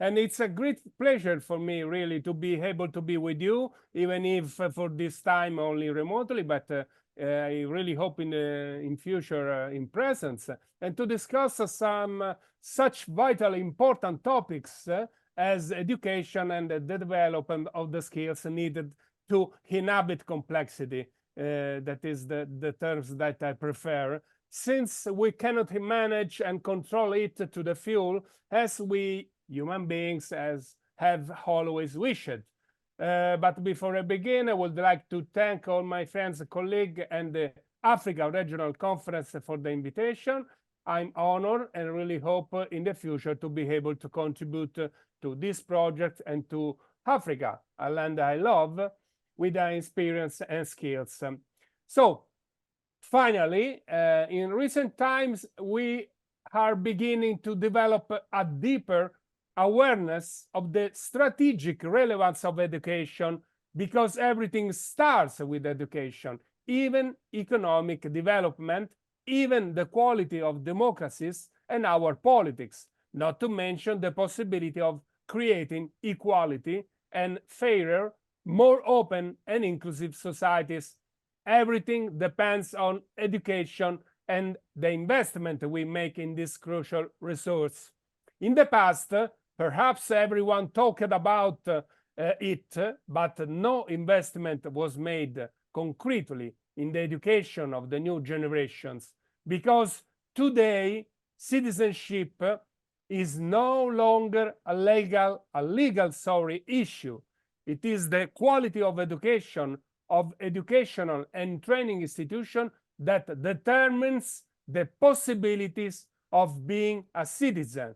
And it's a great pleasure for me, really, to be able to be with you, even if for this time only remotely, but I really hope in future in presence, and to discuss some such vital, important topics as education and the development of the skills needed to inhabit complexity. That is the terms that I prefer, since we cannot manage and control it to the full as we human beings have always wished. But before I begin, I would like to thank all my friends, colleagues, and the Africa Regional Conference for the invitation. I'm honored and really hope in the future to be able to contribute to this project and to Africa, a land I love, with our experience and skills. So, finally, in recent times, we are beginning to develop a deeper awareness of the strategic relevance of education, because everything starts with education, even economic development, even the quality of democracies and our politics, not to mention the possibility of creating equality and fairer, more open and inclusive societies. Everything depends on education and the investment we make in this crucial resource. In the past, perhaps everyone talked about it, but no investment was made concretely in the education of the new generations, because today citizenship is no longer a legal issue. It is the quality of education, of educational and training institution, that determines the possibilities of being a citizen,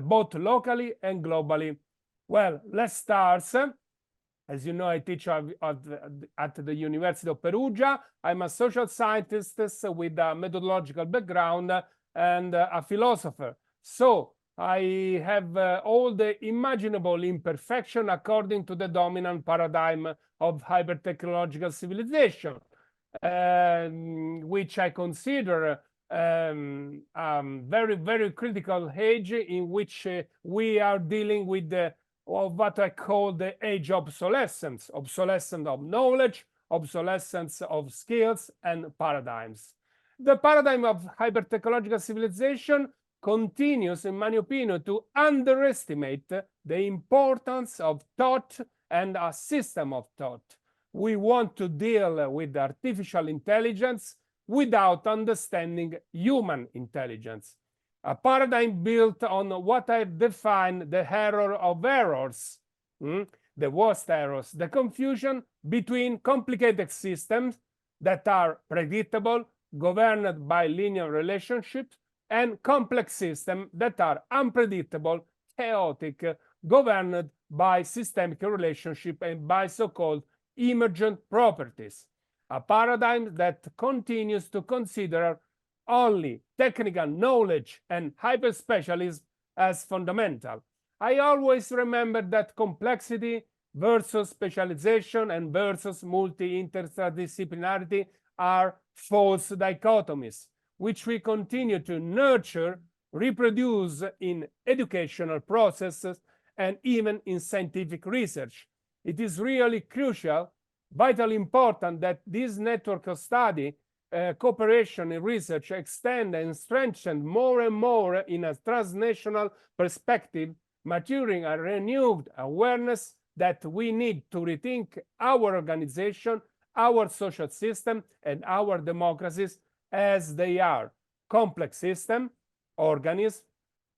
both locally and globally. Well, let's start. As you know, I teach at the University of Perugia. I'm a social scientist with a methodological background and a philosopher. So I have all the imaginable imperfection according to the dominant paradigm of hyper-technological civilization, which I consider very, very critical age in which we are dealing with what I call the age of obsolescence, obsolescence of knowledge, obsolescence of skills and paradigms. The paradigm of hyper-technological civilization continues, in my opinion, to underestimate the importance of thought and a system of thought. We want to deal with artificial intelligence without understanding human intelligence. A paradigm built on what I've defined the error of errors, the worst errors, the confusion between complicated systems that are predictable, governed by linear relationships, and complex systems that are unpredictable, chaotic, governed by systemic relationship and by so-called emergent properties. A paradigm that continues to consider only technical knowledge and hyper-specialism as fundamental. I always remember that complexity versus specialization and versus multi-interdisciplinarity are false dichotomies, which we continue to nurture, reproduce in educational processes and even in scientific research. It is really crucial, vitally important, that this network of study, cooperation in research extend and strengthen more and more in a transnational perspective, maturing a renewed awareness that we need to rethink our organization, our social system, and our democracies as they are: complex system, organism,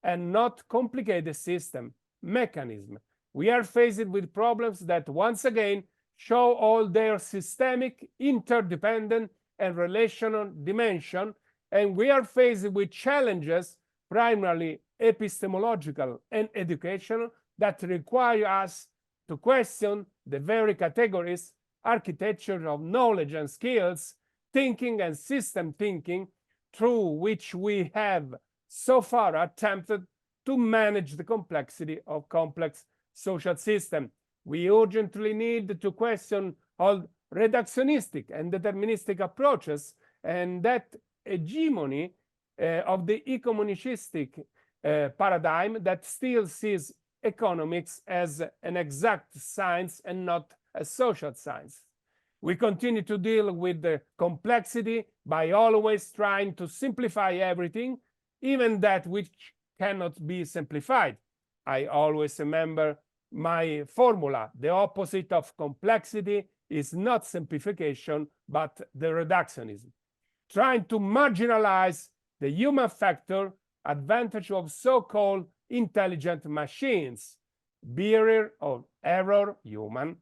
and not complicated system, mechanism. We are faced with problems that once again show all their systemic, interdependent, and relational dimension, and we are faced with challenges primarily epistemological and educational that require us to question the very categories, architecture of knowledge and skills, thinking and system thinking, through which we have so far attempted to manage the complexity of complex social system. We urgently need to question all reductionistic and deterministic approaches and that hegemony of the eco-monistic paradigm that still sees economics as an exact science and not a social science. We continue to deal with the complexity by always trying to simplify everything, even that which cannot be simplified. I always remember my formula: the opposite of complexity is not simplification, but the reductionism. Trying to marginalize the human factor advantage of so-called intelligent machines, barrier of error, human,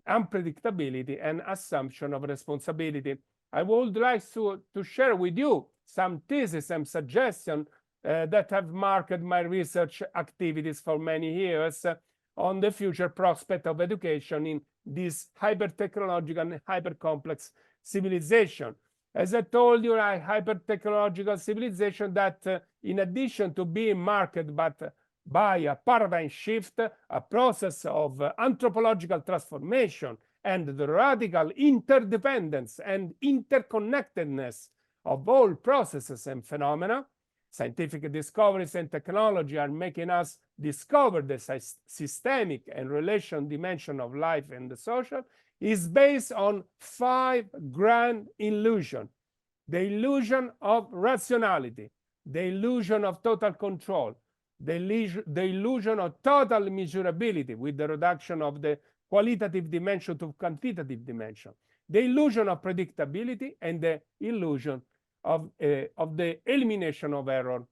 unpredictability, and assumption of responsibility. I would like to share with you some theses and suggestions that have marked my research activities for many years on the future prospect of education in this hyper-technological and hyper-complex civilization. As I told you, a hyper-technological civilization that, in addition to being marked by a paradigm shift, a process of anthropological transformation, and the radical interdependence and interconnectedness of all processes and phenomena, scientific discoveries and technology are making us discover the systemic and relation dimension of life and the social, is based on 5 grand illusions: the illusion of rationality, the illusion of total control, the illusion of total measurability with the reduction of the qualitative dimension to quantitative dimension, the illusion of predictability, and the illusion of the elimination of error.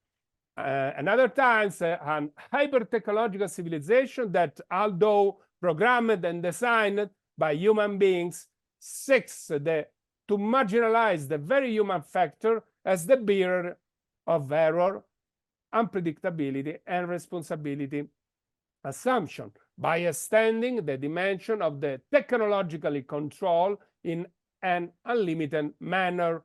And other times, an hyper-technological civilization that, although programmed and designed by human beings, seeks to marginalize the very human factor as the bearer of error, unpredictability, and responsibility assumption by extending the dimension of the technologically control in an unlimited manner.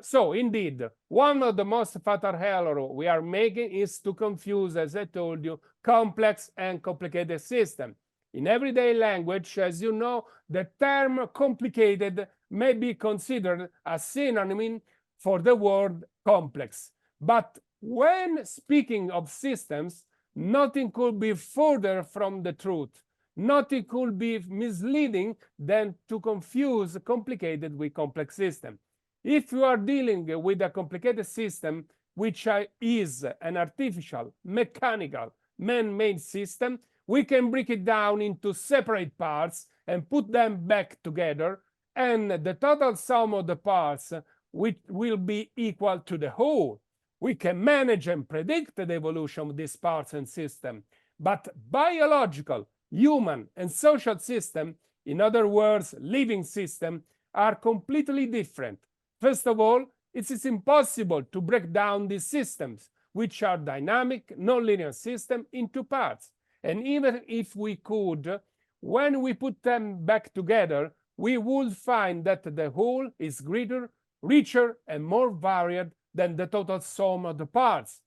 So indeed, one of the most fatal errors we are making is to confuse, as I told you, complex and complicated systems. In everyday language, as you know, the term complicated may be considered a synonym for the word complex. But when speaking of systems, nothing could be further from the truth. Nothing could be misleading than to confuse complicated with complex system. If you are dealing with a complicated system, which is an artificial, mechanical, man-made system, we can break it down into separate parts and put them back together, and the total sum of the parts will be equal to the whole. We can manage and predict the evolution of these parts and systems, but biological, human, and social systems, in other words, living systems, are completely different. First of all, it is impossible to break down these systems, which are dynamic, non-linear systems, into parts. And even if we could, when we put them back together, we would find that the whole is greater, richer, and more varied than the total sum of the parts.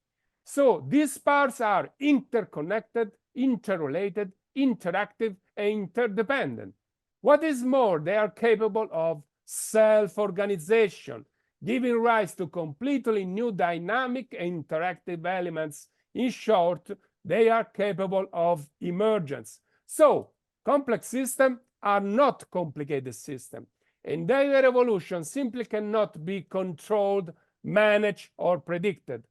So these parts are interconnected, interrelated, interactive, and interdependent. What is more, they are capable of self-organization, giving rise to completely new dynamic and interactive elements. In short, they are capable of emergence. So, complex systems are not complicated systems, and their evolution simply cannot be controlled, managed, or predicted.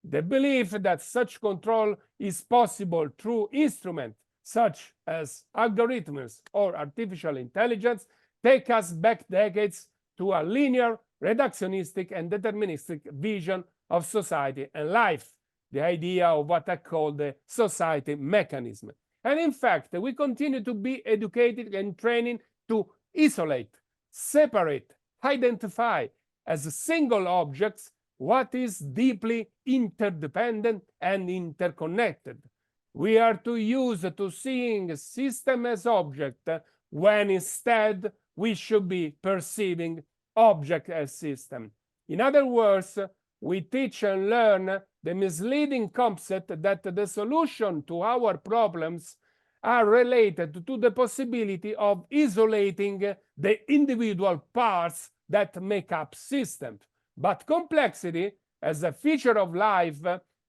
The belief that such control is possible through instruments such as algorithms or artificial intelligence take us back decades to a linear, reductionistic, and deterministic vision of society and life, the idea of what I call the society mechanism. And in fact, we continue to be educated and trained to isolate, separate, identify as single objects what is deeply interdependent and interconnected. We are too used to seeing a system as object, when instead we should be perceiving object as system. In other words, we teach and learn the misleading concept that the solution to our problems are related to the possibility of isolating the individual parts that make up systems. But complexity, as a feature of life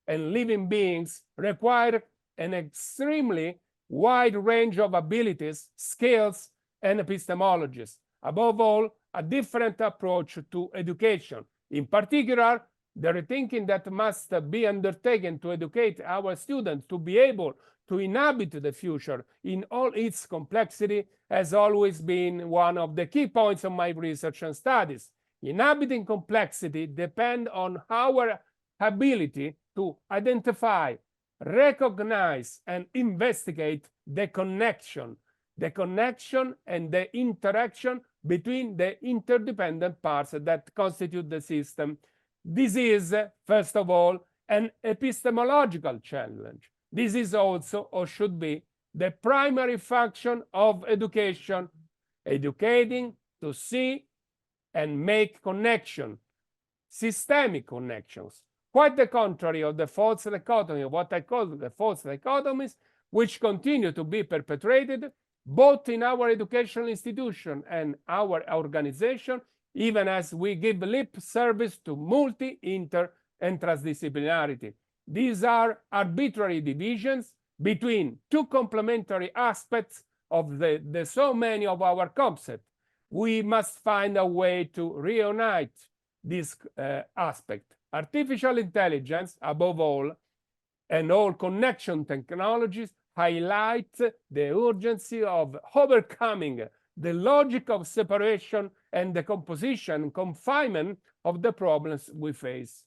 and living beings, require an extremely wide range of abilities, skills, and epistemologies. Above all, a different approach to education. In particular, the rethinking that must be undertaken to educate our students to be able to inhabit the future in all its complexity has always been one of the key points of my research and studies. Inhabiting complexity depends on our ability to identify, recognize, and investigate the connection and the interaction between the interdependent parts that constitute the system. This is, first of all, an epistemological challenge. This is also, or should be, the primary function of education, educating to see and make connection, systemic connections. Quite the contrary of the false dichotomy, what I call the false dichotomies, which continue to be perpetrated both in our educational institution and our organization, even as we give lip service to multi, inter, and transdisciplinarity. These are arbitrary divisions between two complementary aspects of the so many of our concepts. We must find a way to reunite this aspect. Artificial intelligence, above all, and all connection technologies highlight the urgency of overcoming the logic of separation and the composition and confinement of the problems we face.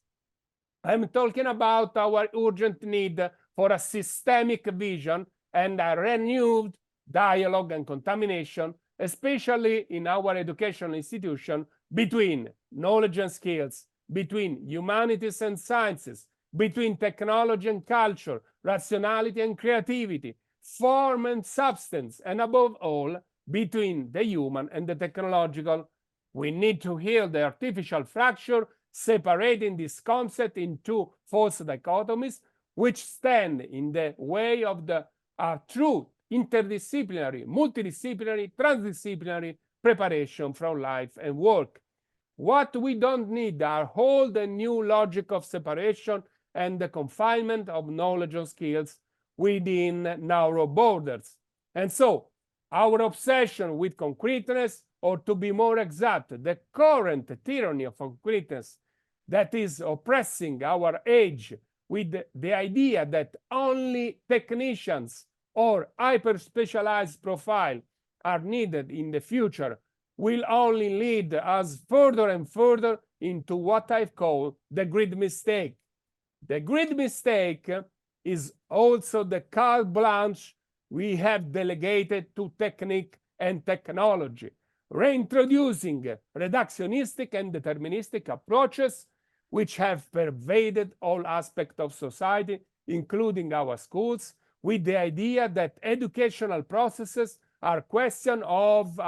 I'm talking about our urgent need for a systemic vision and a renewed dialogue and contamination, especially in our educational institution, between knowledge and skills, between humanities and sciences, between technology and culture, rationality and creativity, form and substance, and above all, between the human and the technological. We need to heal the artificial fracture, separating this concept into false dichotomies, which stand in the way of the true interdisciplinary, multidisciplinary, transdisciplinary preparation from life and work. What we don't need are whole and new logic of separation and the confinement of knowledge and skills within narrow borders. And so, our obsession with concreteness, or to be more exact, the current tyranny of concreteness that is oppressing our age, with the idea that only technicians or hyper-specialized profile are needed in the future, will only lead us further and further into what I call the grid mistake. The grid mistake is also the carte blanche we have delegated to technique and technology, reintroducing reductionistic and deterministic approaches which have pervaded all aspects of society, including our schools, with the idea that educational processes are questions of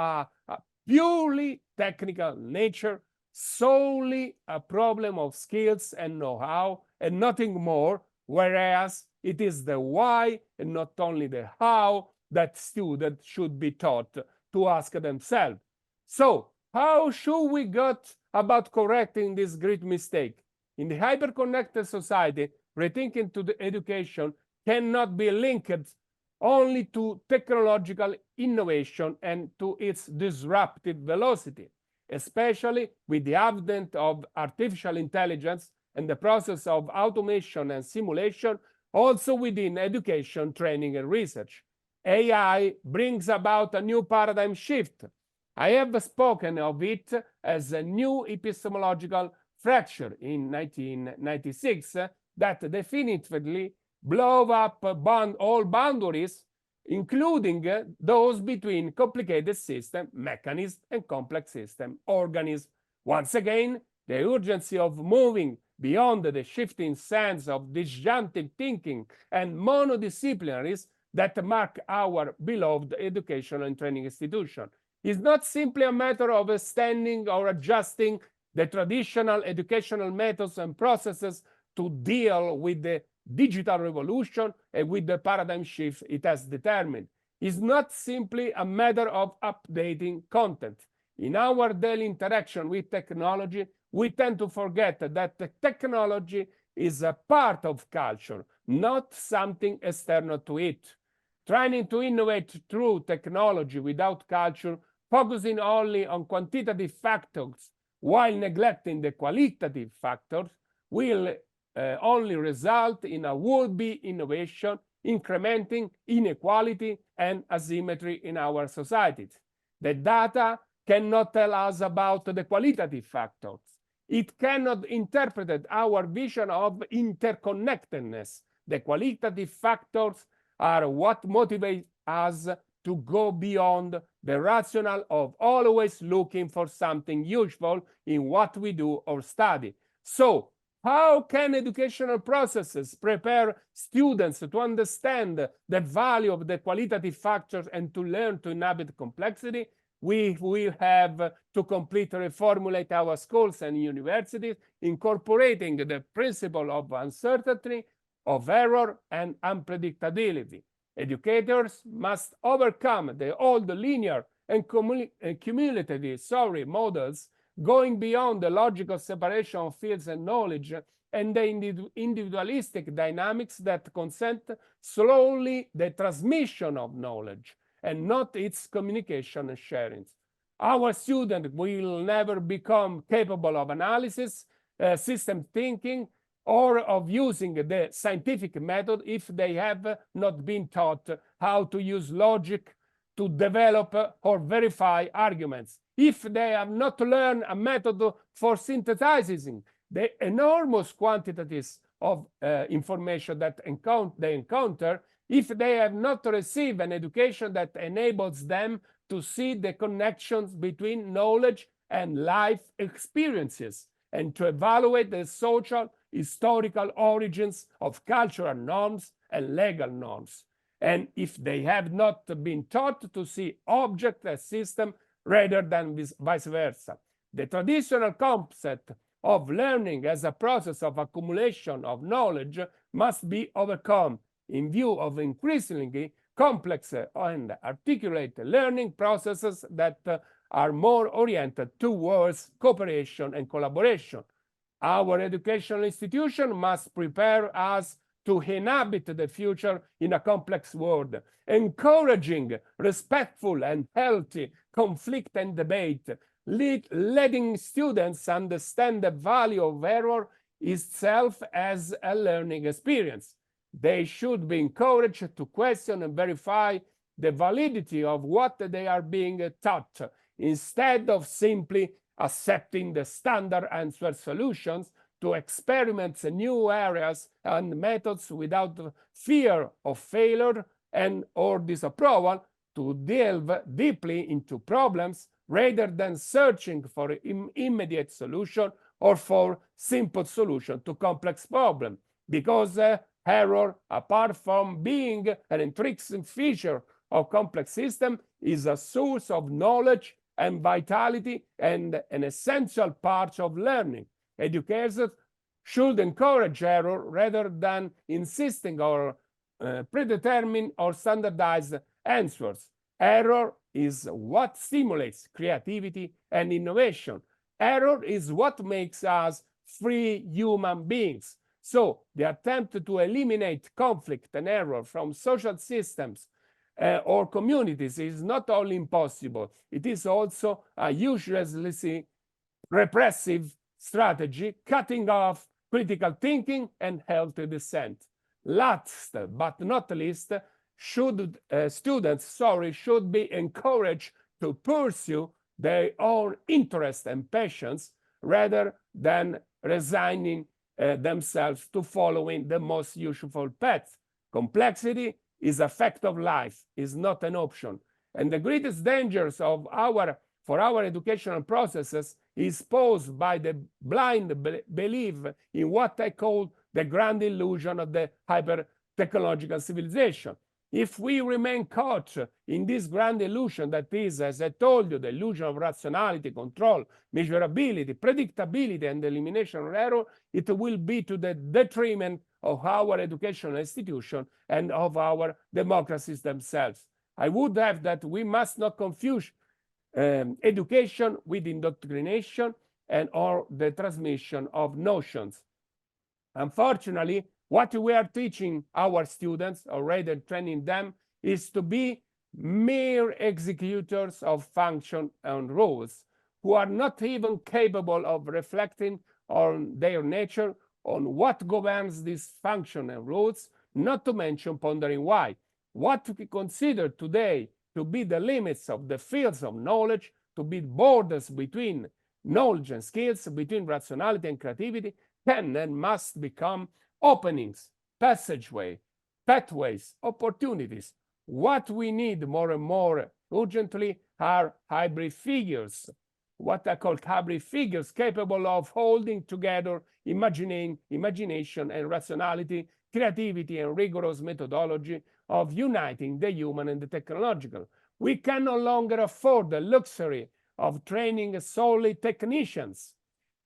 purely technical nature, solely a problem of skills and know-how, and nothing more, whereas it is the why and not only the how that students should be taught to ask themselves. So, how should we go about correcting this great mistake? In the hyper-connected society, rethinking to the education cannot be linked only to technological innovation and to its disruptive velocity, especially with the advent of artificial intelligence and the process of automation and simulation, also within education, training, and research. AI brings about a new paradigm shift. I have spoken of it as a new epistemological fracture in 1996 that definitively blow up all boundaries, including those between complicated system, mechanism, and complex system, organism. Once again, the urgency of moving beyond the shifting sands of disjunctive thinking and monodisciplinaries that mark our beloved educational and training institution is not simply a matter of extending or adjusting the traditional educational methods and processes to deal with the digital revolution and with the paradigm shift it has determined. It's not simply a matter of updating content. In our daily interaction with technology, we tend to forget that the technology is a part of culture, not something external to it. Trying to innovate through technology without culture, focusing only on quantitative factors while neglecting the qualitative factors, will only result in a would-be innovation, incrementing inequality and asymmetry in our societies. The data cannot tell us about the qualitative factors. It cannot interpret our vision of interconnectedness. The qualitative factors are what motivate us to go beyond the rationale of always looking for something useful in what we do or study. So, how can educational processes prepare students to understand the value of the qualitative factors and to learn to inhabit complexity? We will have to completely reformulate our schools and universities, incorporating the principle of uncertainty, of error, and unpredictability. Educators must overcome the old linear and cumulative models, going beyond the logical separation of fields and knowledge and the individualistic dynamics that consent solely the transmission of knowledge and not its communication and sharing. Our students will never become capable of analysis, system thinking, or of using the scientific method if they have not been taught how to use logic to develop or verify arguments. If they have not learned a method for synthesizing the enormous quantities of information that they encounter, if they have not received an education that enables them to see the connections between knowledge and life experiences, and to evaluate the social, historical origins of cultural norms and legal norms. And if they have not been taught to see object as system rather than vice versa. The traditional concept of learning as a process of accumulation of knowledge must be overcome in view of increasingly complex and articulate learning processes that are more oriented towards cooperation and collaboration. Our educational institution must prepare us to inhabit the future in a complex world, encouraging respectful and healthy conflict and debate, letting students understand the value of error itself as a learning experience. They should be encouraged to question and verify the validity of what they are being taught, instead of simply accepting the standard answer solutions, to experiment new areas and methods without fear of failure and or disapproval, to delve deeply into problems rather than searching for immediate solution or for simple solution to complex problems. Because error, apart from being an intrinsic feature of complex system, is a source of knowledge and vitality and an essential part of learning. Educators should encourage error rather than insisting on predetermined or standardized answers. Error is what stimulates creativity and innovation. Error is what makes us free human beings. So the attempt to eliminate conflict and error from social systems or communities is not only impossible, it is also a uselessly repressive strategy, cutting off critical thinking and healthy dissent. Last but not least, students should be encouraged to pursue their own interests and passions rather than resigning themselves to following the most useful path. Complexity is a fact of life, is not an option. And the greatest dangers of for our educational processes is posed by the blind belief in what I call the grand illusion of the hyper-technological civilization. If we remain caught in this grand illusion that is, as I told you, the illusion of rationality, control, measurability, predictability, and elimination of error, it will be to the detriment of our educational institution and of our democracies themselves. I would have that we must not confuse education with indoctrination and or the transmission of notions. Unfortunately, What we are teaching our students, already training them, is to be mere executors of function and rules, who are not even capable of reflecting on their nature, on what governs these function and rules, not to mention pondering why. What we consider today to be the limits of the fields of knowledge, to be borders between knowledge and skills, between rationality and creativity, can and must become openings, passageway, pathways, opportunities. What we need more and more urgently are hybrid figures, what I call hybrid figures, capable of holding together imagination and rationality, creativity and rigorous methodology, of uniting the human and the technological. We can no longer afford the luxury of training solely technicians,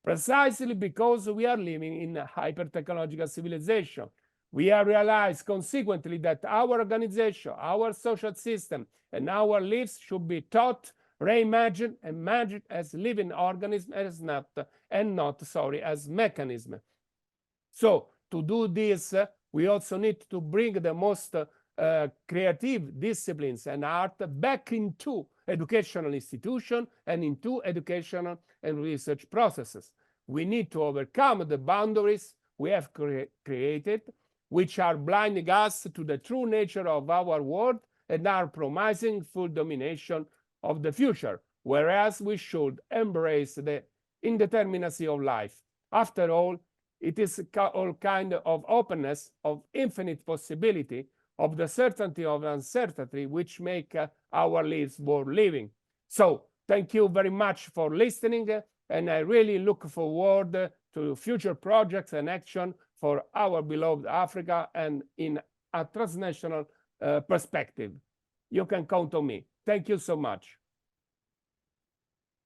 precisely because we are living in a hyper-technological civilization. We have realized consequently that our organization, our social system, and our lives should be taught, reimagined, and managed as living organisms, as not as mechanisms. So to do this, we also need to bring the most creative disciplines and art back into educational institutions and into educational and research processes. We need to overcome the boundaries we have created, which are blinding us to the true nature of our world and are promising full domination of the future, whereas we should embrace the indeterminacy of life. After all, it is all kind of openness, of infinite possibility, of the certainty of uncertainty, which make our lives worth living. So thank you very much for listening, and I really look forward to future projects and action for our beloved Africa and in a transnational perspective. You can count on me. Thank you so much.